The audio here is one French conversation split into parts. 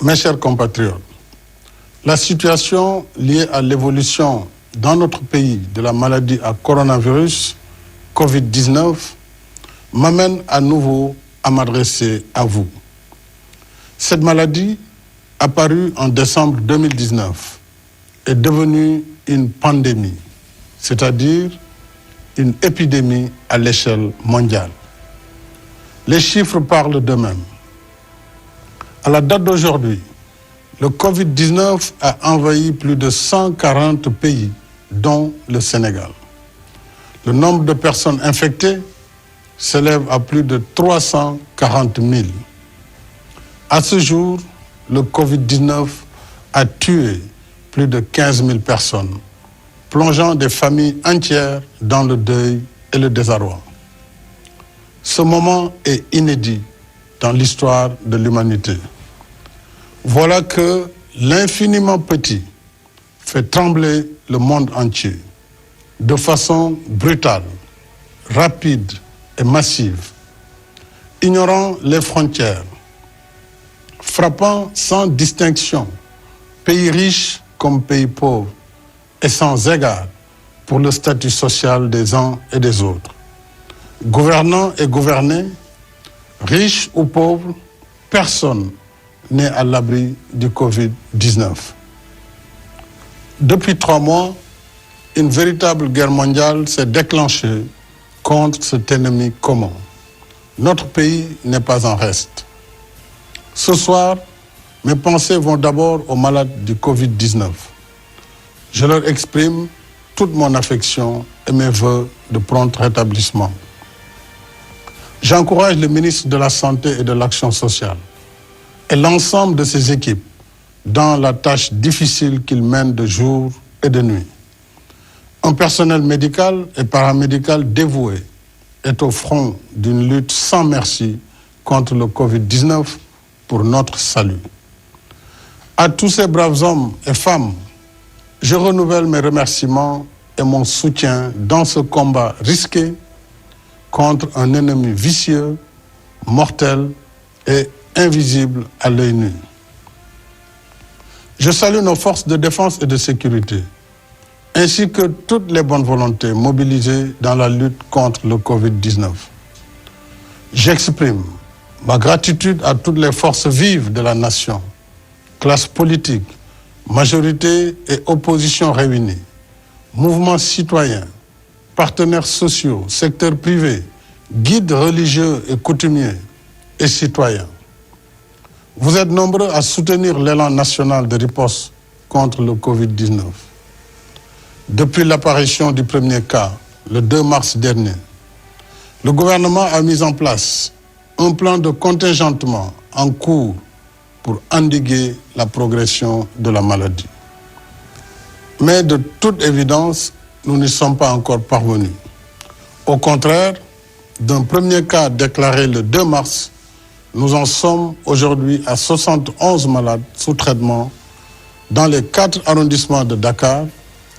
Mes chers compatriotes, la situation liée à l'évolution dans notre pays de la maladie à coronavirus, Covid-19, m'amène à nouveau à m'adresser à vous. Cette maladie, apparue en décembre 2019, est devenue une pandémie, c'est-à-dire une épidémie à l'échelle mondiale. Les chiffres parlent d'eux-mêmes. À la date d'aujourd'hui, le Covid-19 a envahi plus de 140 pays, dont le Sénégal. Le nombre de personnes infectées s'élève à plus de 340 000. À ce jour, le Covid-19 a tué plus de 15 000 personnes, plongeant des familles entières dans le deuil et le désarroi. Ce moment est inédit dans l'histoire de l'humanité. Voilà que l'infiniment petit fait trembler le monde entier de façon brutale, rapide et massive, ignorant les frontières, frappant sans distinction pays riches comme pays pauvres et sans égard pour le statut social des uns et des autres. Gouvernants et gouvernés, riches ou pauvres, personne n'est à l'abri du Covid-19. Depuis 3 mois, une véritable guerre mondiale s'est déclenchée contre cet ennemi commun. Notre pays n'est pas en reste. Ce soir, mes pensées vont d'abord aux malades du Covid-19. Je leur exprime toute mon affection et mes vœux de prompt rétablissement. J'encourage le ministre de la Santé et de l'Action sociale et l'ensemble de ses équipes dans la tâche difficile qu'ils mènent de jour et de nuit. Un personnel médical et paramédical dévoué est au front d'une lutte sans merci contre le Covid-19 pour notre salut. À tous ces braves hommes et femmes, je renouvelle mes remerciements et mon soutien dans ce combat risqué contre un ennemi vicieux, mortel et invisible à l'œil nu. Je salue nos forces de défense et de sécurité, ainsi que toutes les bonnes volontés mobilisées dans la lutte contre le Covid-19. J'exprime ma gratitude à toutes les forces vives de la nation, classe politique, majorité et opposition réunies, mouvements citoyens, partenaires sociaux, secteur privé, guides religieux et coutumiers et citoyens. Vous êtes nombreux à soutenir l'élan national de riposte contre le Covid-19. Depuis l'apparition du premier cas, le 2 mars dernier, le gouvernement a mis en place un plan de contingentement en cours pour endiguer la progression de la maladie. Mais de toute évidence, nous n'y sommes pas encore parvenus. Au contraire, d'un premier cas déclaré le 2 mars, nous en sommes aujourd'hui à 71 malades sous traitement dans les 4 arrondissements de Dakar,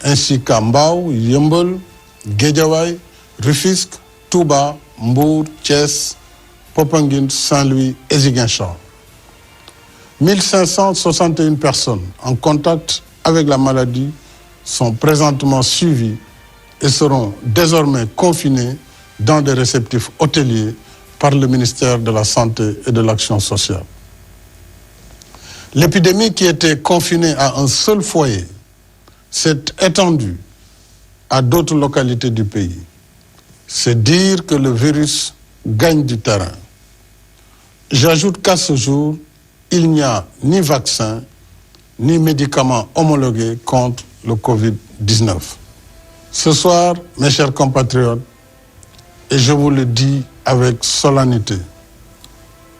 ainsi qu'à Mbao, Yeumbeul, Guédiawaye, Rufisque, Touba, Mbour, Thiès, Popenguine, Saint-Louis et Ziguinchor. 1561 personnes en contact avec la maladie sont présentement suivies et seront désormais confinées dans des réceptifs hôteliers par le ministère de la Santé et de l'Action sociale. L'épidémie qui était confinée à un seul foyer s'est étendue à d'autres localités du pays. C'est dire que le virus gagne du terrain. J'ajoute qu'à ce jour, il n'y a ni vaccin, ni médicaments homologués contre le Covid-19. Ce soir, mes chers compatriotes, et je vous le dis avec solennité,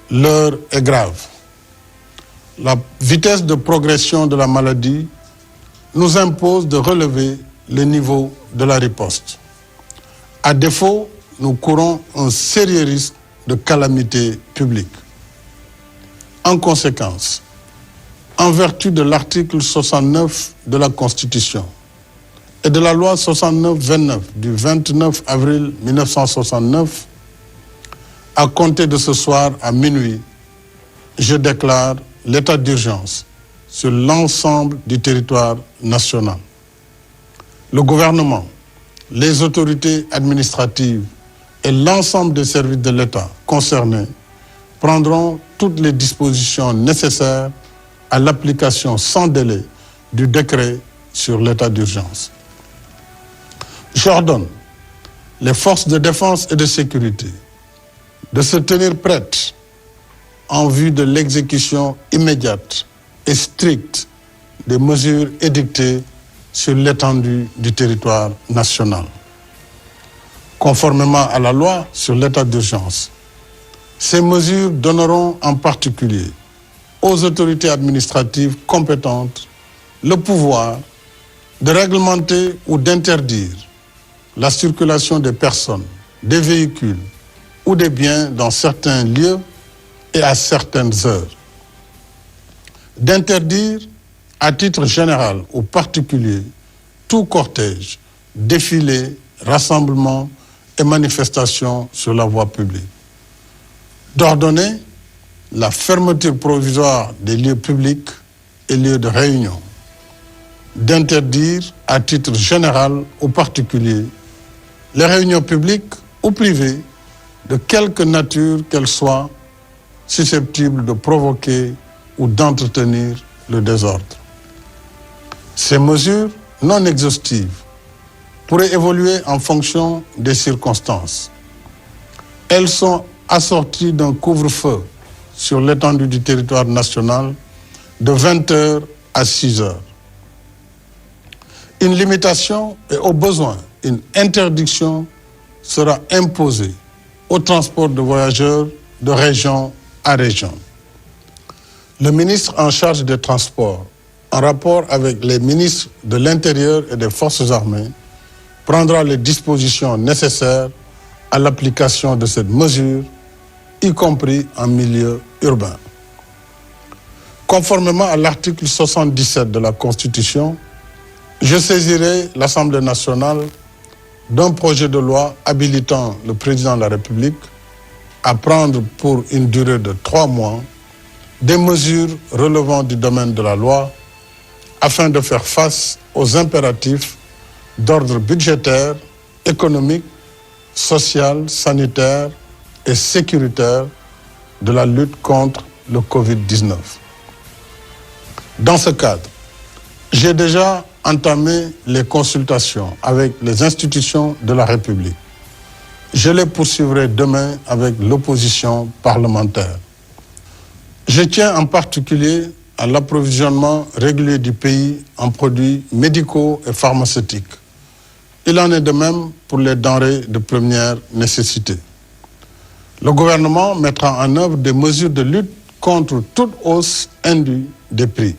l'heure est grave. La vitesse de progression de la maladie nous impose de relever le niveau de la riposte. À défaut, nous courons un sérieux risque de calamité publique. En conséquence, en vertu de l'article 69 de la Constitution et de la loi 69-29 du 29 avril 1969, à compter de ce soir à minuit, je déclare l'état d'urgence sur l'ensemble du territoire national. Le gouvernement, les autorités administratives et l'ensemble des services de l'État concernés prendront toutes les dispositions nécessaires à l'application sans délai du décret sur l'état d'urgence. J'ordonne les forces de défense et de sécurité de se tenir prêtes en vue de l'exécution immédiate et stricte des mesures édictées sur l'étendue du territoire national. Conformément à la loi sur l'état d'urgence, ces mesures donneront en particulier aux autorités administratives compétentes le pouvoir de réglementer ou d'interdire la circulation des personnes, des véhicules ou des biens dans certains lieux et à certaines heures. D'interdire à titre général ou particulier tout cortège, défilé, rassemblement et manifestation sur la voie publique. D'ordonner la fermeture provisoire des lieux publics et lieux de réunion. D'interdire à titre général ou particulier les réunions publiques ou privées de quelque nature qu'elles soient susceptibles de provoquer ou d'entretenir le désordre. Ces mesures non exhaustives pourraient évoluer en fonction des circonstances. Elles sont assorties d'un couvre-feu sur l'étendue du territoire national de 20h à 6h. Une limitation et au besoin une interdiction sera imposée au transport de voyageurs de région à région. Le ministre en charge des transports, en rapport avec les ministres de l'Intérieur et des Forces armées, prendra les dispositions nécessaires à l'application de cette mesure, y compris en milieu urbain. Conformément à l'article 77 de la Constitution, je saisirai l'Assemblée nationale d'un projet de loi habilitant le président de la République à prendre pour une durée de 3 mois des mesures relevant du domaine de la loi afin de faire face aux impératifs d'ordre budgétaire, économique, social, sanitaire et sécuritaire de la lutte contre le Covid-19. Dans ce cadre, j'ai déjà entamé les consultations avec les institutions de la République. Je les poursuivrai demain avec l'opposition parlementaire. Je tiens en particulier à l'approvisionnement régulier du pays en produits médicaux et pharmaceutiques. Il en est de même pour les denrées de première nécessité. Le gouvernement mettra en œuvre des mesures de lutte contre toute hausse indue des prix.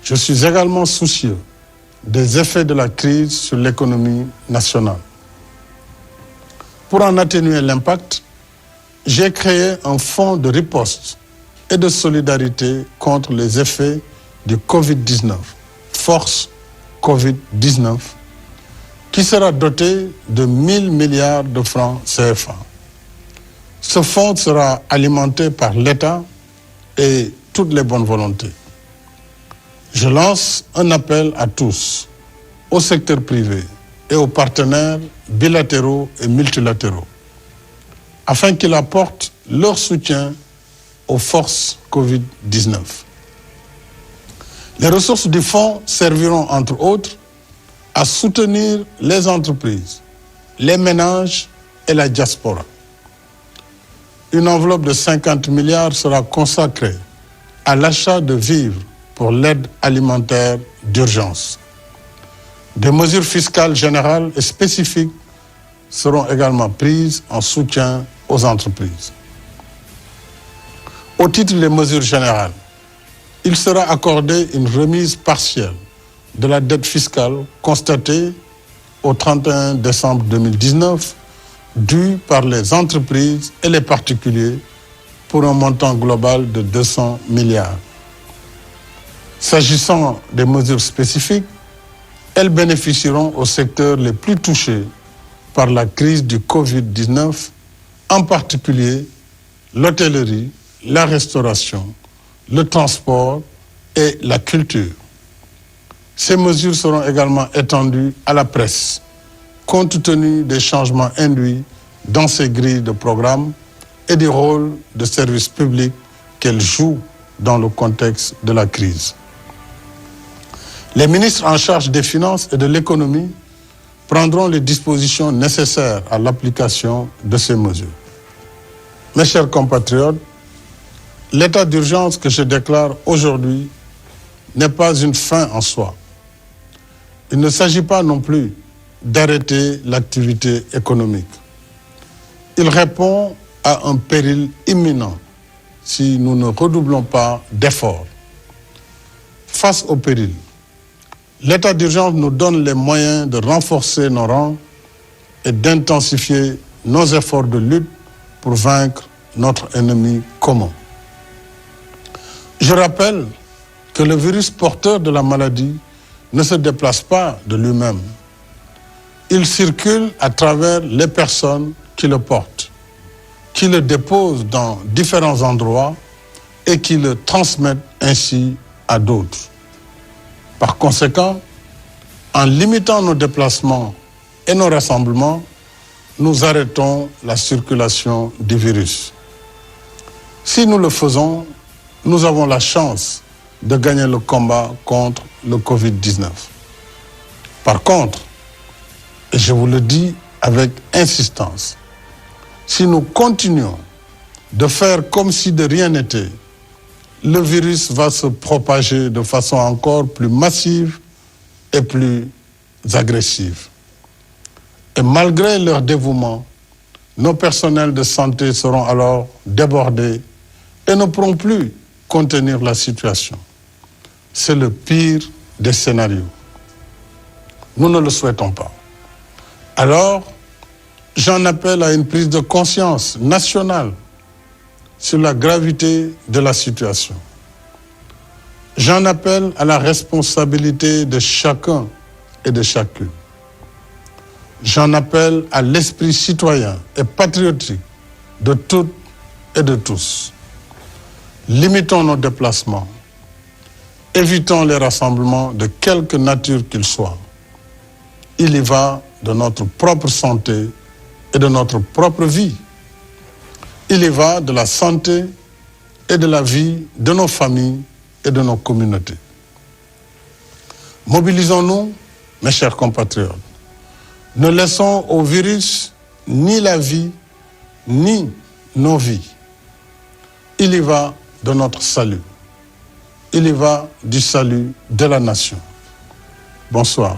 Je suis également soucieux des effets de la crise sur l'économie nationale. Pour en atténuer l'impact, j'ai créé un fonds de riposte et de solidarité contre les effets du Covid-19, Force Covid-19, qui sera doté de 1 000 milliards de francs CFA. Ce fonds sera alimenté par l'État et toutes les bonnes volontés. Je lance un appel à tous, au secteur privé et aux partenaires bilatéraux et multilatéraux, afin qu'ils apportent leur soutien aux forces Covid-19. Les ressources du fonds serviront, entre autres, à soutenir les entreprises, les ménages et la diaspora. Une enveloppe de 50 milliards sera consacrée à l'achat de vivres pour l'aide alimentaire d'urgence. Des mesures fiscales générales et spécifiques seront également prises en soutien aux entreprises. Au titre des mesures générales, il sera accordé une remise partielle de la dette fiscale constatée au 31 décembre 2019, due par les entreprises et les particuliers pour un montant global de 200 milliards. S'agissant des mesures spécifiques, elles bénéficieront aux secteurs les plus touchés par la crise du Covid-19, en particulier l'hôtellerie, la restauration, le transport et la culture. Ces mesures seront également étendues à la presse, compte tenu des changements induits dans ces grilles de programme et du rôle de service public qu'elles jouent dans le contexte de la crise. Les ministres en charge des finances et de l'économie prendront les dispositions nécessaires à l'application de ces mesures. Mes chers compatriotes, l'état d'urgence que je déclare aujourd'hui n'est pas une fin en soi. Il ne s'agit pas non plus d'arrêter l'activité économique. Il répond à un péril imminent si nous ne redoublons pas d'efforts. Face au péril, l'état d'urgence nous donne les moyens de renforcer nos rangs et d'intensifier nos efforts de lutte pour vaincre notre ennemi commun. Je rappelle que le virus porteur de la maladie ne se déplace pas de lui-même. Il circule à travers les personnes qui le portent, qui le déposent dans différents endroits et qui le transmettent ainsi à d'autres. Par conséquent, en limitant nos déplacements et nos rassemblements, nous arrêtons la circulation du virus. Si nous le faisons, nous avons la chance de gagner le combat contre le Covid-19. Par contre, et je vous le dis avec insistance, si nous continuons de faire comme si de rien n'était, le virus va se propager de façon encore plus massive et plus agressive. Et malgré leur dévouement, nos personnels de santé seront alors débordés et ne pourront plus contenir la situation. C'est le pire des scénarios. Nous ne le souhaitons pas. Alors, j'en appelle à une prise de conscience nationale sur la gravité de la situation. J'en appelle à la responsabilité de chacun et de chacune. J'en appelle à l'esprit citoyen et patriotique de toutes et de tous. Limitons nos déplacements. Évitons les rassemblements de quelque nature qu'ils soient. Il y va de notre propre santé et de notre propre vie. Il y va de la santé et de la vie de nos familles et de nos communautés. Mobilisons-nous, mes chers compatriotes. Ne laissons au virus ni la vie, ni nos vies. Il y va de notre salut. Il y va du salut de la nation. Bonsoir.